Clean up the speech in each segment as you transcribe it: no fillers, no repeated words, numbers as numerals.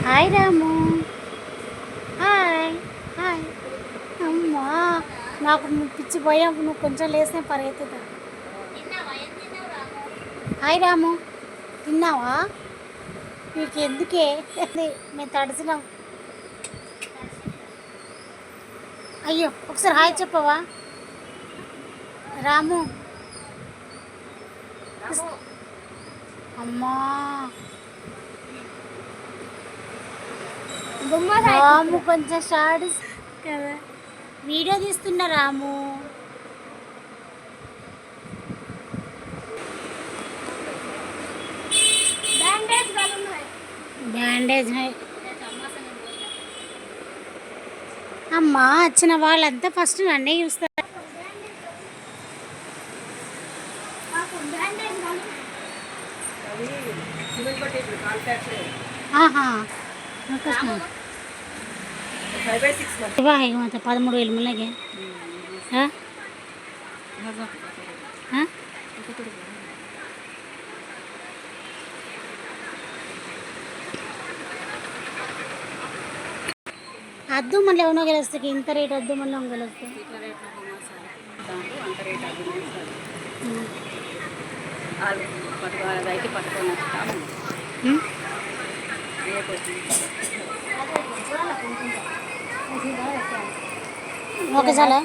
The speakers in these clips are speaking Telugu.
హాయ్ రాము. Hi hi. అమ్మా నాకు పిచ్చి పోయావు, నువ్వు కొంచెం లేస్తే పరిగెత్తుతా. హాయ్ రాము, తిన్నావా? నీకు ఎందుకే మేము తడిసినాం. అయ్యో ఒకసారి హాయ్ చెప్పవా రాము? అమ్మా రాము కొంచెం షార్ట్ కదా, వీడియో తీస్తున్నా రాము. బ్యాండేజ్ అమ్మా, వచ్చిన వాళ్ళంతా ఫస్ట్ నన్నే చూస్తారు. ಮತ್ತೆ 13,000 ಮುಲ್ಲಗೆ అద్దు మళ్ళీ ఎవనో గెలుస్తుంది. ఇంత రేట్ వద్దు, మళ్ళీ గెలుస్తుంది. ఓకే చాలా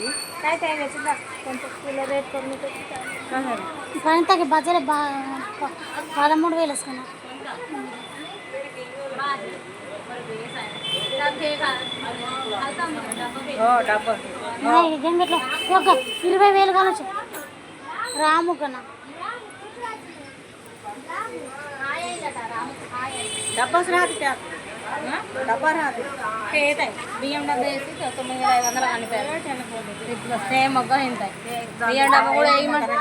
పనితకి బజార్ 13,000 వేసుకున్నా. గంగట్లో ఒక 20,000 కానొచ్చు రాము కన్నా. డబ్బా రాదు బియ్యం డబ్బా వేసి 9,500 అనిపోయారు. సేమ్ మొగ్గ ఇంత బియ్యం డబ్బా కూడా వేయమంటారు.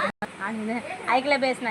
ఐకిలే బేసిన